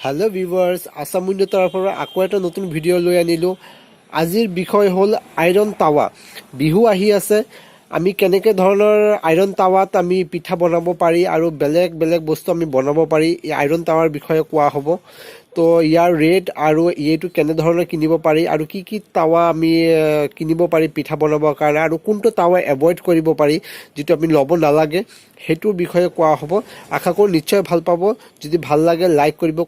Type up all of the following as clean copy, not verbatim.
Hello viewers Assam तरफ आको एक नतुन भिडिओ লৈ আনিলো আজিৰ বিষয় হল আইৰন তাৱা বিহু আহি আছে আমি কেনেকে ধৰণৰ আইৰন তাৱাত আমি পিঠা বনাব পাৰি আৰু বেলেগ বেলেগ বস্তু আমি বনাব পাৰি এই আইৰন তাৱাৰ বিষয়ে কোৱা হ'ব তো ইয়াৰ ৰেট আৰু এইটো কেনে ধৰণৰ কিনিব পাৰি আৰু কি তাৱা আমি কিনিব পাৰি পিঠা বনাবৰ কাৰণে আৰু কোনটো তাৱা এভয়েড কৰিব পাৰি যেটো আমি লব নালাগে হেতু বিষয়ে কোৱা হ'ব আশা কৰো নিশ্চয় ভাল পাব যদি ভাল লাগে লাইক কৰিব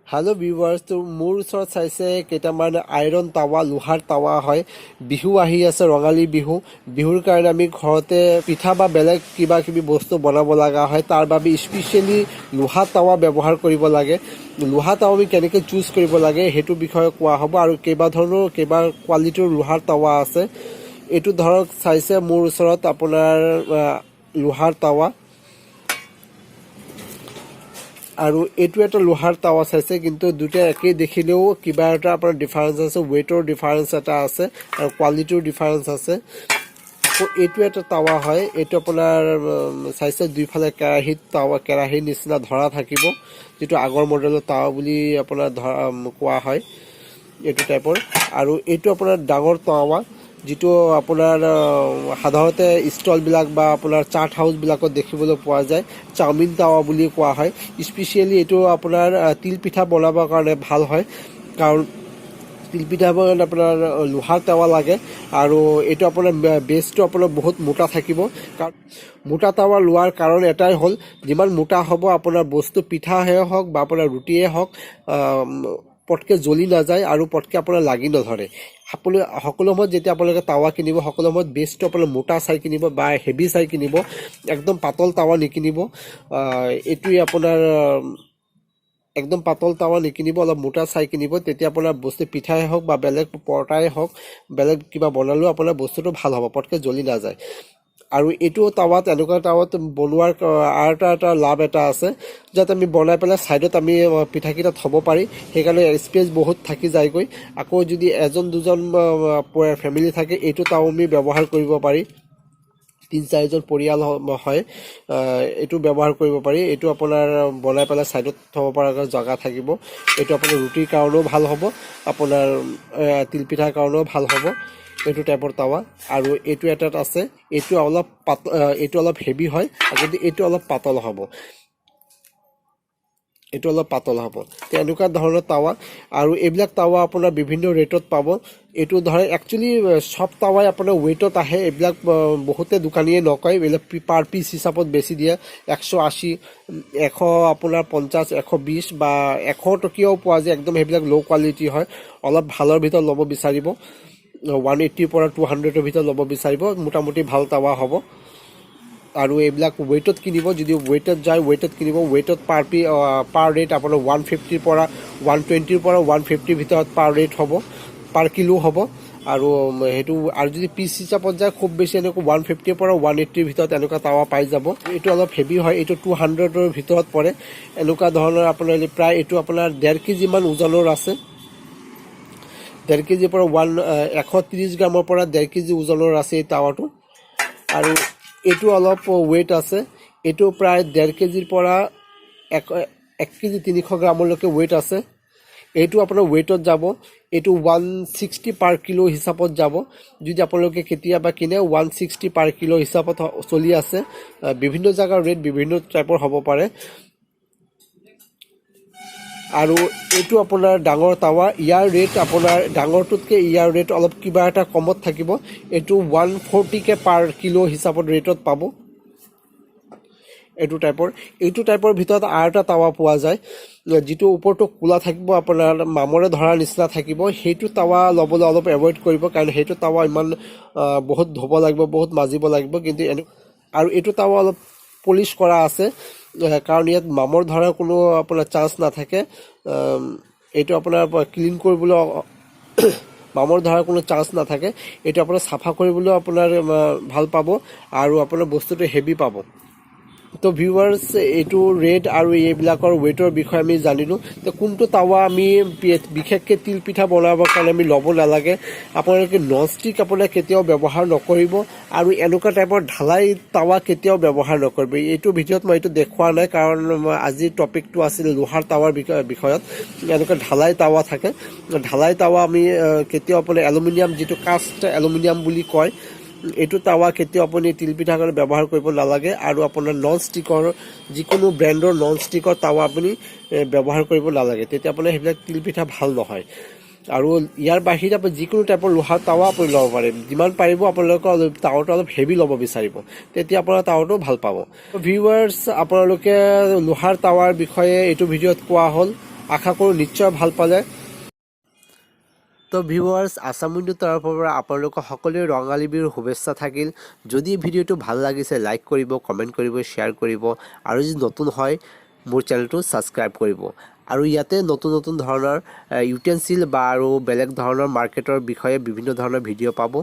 हेलो व्यूअर्स तो मोर ওচৰত চাইছে কেটামান আইৰন তাৱা লোহাৰ তাৱা হয় বিহু আহি আছে ৰঙালী বিহুৰ কাৰণে আমি ঘৰতে পিঠা বা বেলেগ কিবা কিবি বস্তু বনাব লাগা হয় তাৰ বাবে স্পেশালি লোহা তাৱা ব্যৱহাৰ কৰিব লাগে লোহা তাৱা আমি কেনেকৈ চুজ কৰিব লাগে হেতু বিষয়ে কোৱা হ'ব আৰু কেবা ধৰণৰ কেবা কোৱালিটিৰ লোহাৰ তাৱা আছে এটো ধৰক চাইছে মোৰ ওচৰত আপোনাৰ লোহাৰ তাৱা আৰু এটো এটা লোহাৰ তাৱা চাইছে কিন্তু দুটা একেই দেখিলেও কিবা এটা আপোনাৰ ডিফাৰেন্স আছে ওয়েটৰ ডিফাৰেন্স এটা আছে আৰু কোৱালিটিৰ ডিফাৰেন্স আছে তো এটো এটা তাৱা হয় এটো আপোনাৰ চাইছে দুইফালে কেৰাহী নিচিনা ধৰা থাকিব যেটো আগৰ মডেলৰ তাৱা বুলি আপোনাৰ কোৱা হয় এটো টাইপৰ আৰু এটো আপোনাৰ ডাঙৰ তাৱা যেটো আপোনাৰ সাধাৰণতে ষ্টল বিলাক বা আপোনাৰ চাট হাউস বিলাকত দেখিবলৈ পোৱা যায় চাউমিন তাৱা বুলি কোৱা হয় স্পেশালি এটো আপোনাৰ তিল পিঠা বনাবৰ কাৰণে ভাল হয় কাৰণ তিল পিঠা বনাবলৈ আপোনাৰ লোহাৰ তাৱা লাগে আৰু এটো আপোনাৰ বেসটো আপোনাৰ বহুত মোটা থাকিব কাৰণ মোটা তাৱা লোৱাৰ কাৰণ এটাই হল যিমান মোটা হ'ব আপোনাৰ বস্তু পিঠাহে হওক বা আপোনাৰ ৰুটিয়ে হওক পটকে জ্বলি নাযায় আৰু পটকে আপোনাৰ লাগি নধৰে সকলো সময়ত যেতিয়া আপোনালোকে তাৱা কিনিব সকলো সময়ত বেসটো আপোনাৰ মোটা চাই কিনিব বা হেভি চাই কিনিব একদম পাতল তাৱা নিকিনিব এটোই আপোনাৰ একদম পাতল তাৱা নিকিনিব অলপ মোটা চাই কিনিব তেতিয়া আপোনাৰ বস্তু পিঠাই হওক বা বেলেগ পৰটাই হওক বেলেগ কিবা বনালেও আপোনাৰ বস্তুটো ভাল হ'ব পটকে জ্বলি নাযায় আৰু এটো তাৱাত এনেকুৱা তাৱাত বনোৱাৰ আৰু এটা লাভ এটা আছে যাতে আমি বনাই পেলাই সাইডত আমি পিঠাকিটা থব পাৰি হেকাৰণে স্পেস বহুত থাকি যায়গৈ আকৌ যদি এজন দুজন ফ্যামিলি থাকে এটো তাৱা আমি ব্যৱহাৰ কৰিব পাৰি 3-4 জন পৰিয়াল হয় এটো ব্যৱহাৰ কৰিব পাৰি এটো আপোনাৰ বনাই পেলাই সাইডত থব পৰা জায়গা থাকিব এটো আপোনাৰ ৰুটিৰ কাৰণেও ভাল হ'ব আপোনাৰ তিল পিঠাৰ কাৰণেও ভাল হ'ব এটো টাইপৰ তাৱা আৰু এটো এটাত আছে এটো অলপ হেভি হয় যদি এটো অলপ পাতল হ'ব এটো অলপ পাতল হ'ব তেনেকুৱা ধৰণৰ তাৱা আৰু এইবিলাক তাৱা আপোনাৰ বিভিন্ন ৰেটত পাব এটো ধৰে একচুয়ালি সব তাৱাই আপোনাৰ ওয়েটত আহে এইবিলাক বহুতে দোকানীয়ে নকয় এইবিলাক পাৰ পিস হিচাপত বেছি দিয়ে 180 100 আপোনাৰ 50 120 বা 100 টকিয়াও পোৱা যায় একদম এইবিলাক লো কোৱালিটি হয় অলপ ভালৰ ভিতৰত ল'ব বিচাৰিব 180 পৰা 200 ৰ ভিতৰত ল'ব বিচাৰিব মোটামুটি ভাল তাৱা হ'ব আৰু এইবিলাক ওয়েটত কিনিব যদি ওয়েটত যায় ওয়েটত কিনিব ওয়েটত পাৰ ৰেট আপোনাৰ 150 পৰা 120 পৰা 150 ভিতৰত পাৰ ৰেট হ'ব পাৰ কিলো হ'ব আৰু হেতু আৰু যদি পিস হিচাপত যায় খুব বেছি এনেকৈ 150 পৰা 180 ভিতৰত এনেকুৱা তাৱা পাই যাব এটো অলপ হেভি হয় এটো 200 ৰ ভিতৰত পৰে এনেকুৱা ধৰণৰ আপোনাৰ প্ৰায় এটো আপোনাৰ 1.5 কেজি মান ওজনৰ আছে 1.5 কেজি পৰা 130 গ্ৰামৰ পৰা 1.5 কেজি ওজনৰ আছে এই তাৱাটো আৰু এটো অলপ ওয়েট আছে এটো প্ৰায় 1.5 কেজিৰ পৰা 1 কেজি 300 গ্ৰামলৈকে ওয়েট আছে এটো আপোনাৰ ওয়েটত যাব এটো 160 পাৰ কিলো হিচাপত যাব যদি আপোনালোকে কেতিয়াবা কিনে 160 পাৰ কিলো হিচাপত চলি আছে বিভিন্ন জায়গাৰ ৰেট বিভিন্ন টাইপৰ হ'ব পাৰে আৰু এটো আপোনাৰ ডাঙৰ তাৱা ইয়াৰ ৰেট আপোনাৰ ডাঙৰটোতকে ইয়াৰ ৰেট অলপ কিবা এটা কমত থাকিব এটো 140 কে পাৰ কিলো হিচাপত ৰেটত পাব এটো টাইপৰ ভিতৰত আৰু এটা তাৱা পোৱা যায় যেটো ওপৰটো কুলা থাকিব আপোনাৰ মামৰে ধৰা নিচিনা থাকিব হেতু তাৱা লবলৈ অলপ এভয়েড কৰিব কাৰণ হেতু তাৱা ইমান বহুত ধুব লাগিব বহুত মাজিব লাগিব কিন্তু আৰু এটো তাৱা অলপ পলিশ কৰা আছে কাৰণ ইয়াত মামৰ ধৰাৰ কোনো আপোনাৰ চান্স নাথাকে এটো আপোনাৰ ক্লিন কৰিবলৈ মামৰ ধৰাৰ কোনো চান্স নাথাকে এটো আপোনাৰ সাফা কৰিবলৈ আপোনাৰ ভাল পাব আৰু আপোনাৰ বস্তুটো হেভি পাব তো ভিউৱাৰ্ছ এইটো ৰেট আৰু এইবিলাকৰ ৱেইটৰ বিষয়ে আমি জানিলোঁ। তো কোনটো তাৱা আমি বিশেষকৈ তিল পিঠা বনাবৰ কাৰণে আমি ল'ব নালাগে। আপোনালোকে নন ষ্টিক আপোনাৰ কেতিয়াও ব্যৱহাৰ নকৰিব আৰু এনেকুৱা টাইপৰ ঢালাই তাৱা কেতিয়াও ব্যৱহাৰ নকৰিব। এইটো ভিডিঅ'ত মই এইটো দেখুওৱা নাই, কাৰণ আজিৰ টপিকটো আছিল লোহাৰ তাৱাৰ বিষয়ত। এনেকুৱা ঢালাই তাৱা থাকে, ঢালাই তাৱা আমি কেতিয়াও আপোনাৰ এলুমিনিয়াম, যিটো কাষ্ট এলুমিনিয়াম বুলি কয়, এইটো তাৱা কেতিয়াও আপুনি তিলপিঠা কাৰণে ব্যৱহাৰ কৰিব নালাগে। আৰু আপোনাৰ নন ষ্টিকৰ যিকোনো ব্ৰেণ্ডৰ নন ষ্টিকৰ তাৱা আপুনি ব্যৱহাৰ কৰিব নালাগে, তেতিয়া আপোনাৰ সেইবিলাক তিলপিঠা ভাল নহয়। আৰু ইয়াৰ বাহিৰে আপুনি যিকোনো টাইপৰ লোহাৰ তাৱা আপুনি ল'ব পাৰে। যিমান পাৰিব আপোনালোকে তাৱাটো অলপ হেভি ল'ব বিচাৰিব, তেতিয়া আপোনাৰ তাৱাটো ভাল পাব। ভিউৱাৰ্ছ, আপোনালোকে লোহাৰ তাৱাৰ বিষয়ে এইটো ভিডিঅ'ত কোৱা হ'ল, আশা কৰোঁ নিশ্চয় ভাল পালে। তো ভিউৱাৰ্ছ, আছামিজৰ তৰফৰ পৰা আপোনালোকক সকলোৱে ৰঙালী বিহুৰ শুভেচ্ছা থাকিল। যদি ভিডিঅ'টো ভাল লাগিছে লাইক কৰিব, কমেণ্ট কৰিব, শ্বেয়াৰ কৰিব আৰু যদি নতুন হয় মোৰ চেনেলটো ছাবস্ক্ৰাইব কৰিব। আৰু ইয়াতে নতুন নতুন ধৰণৰ ইউটেনচিল বা আৰু বেলেগ ধৰণৰ মাৰ্কেটৰ বিষয়ে বিভিন্ন ধৰণৰ ভিডিঅ' পাব।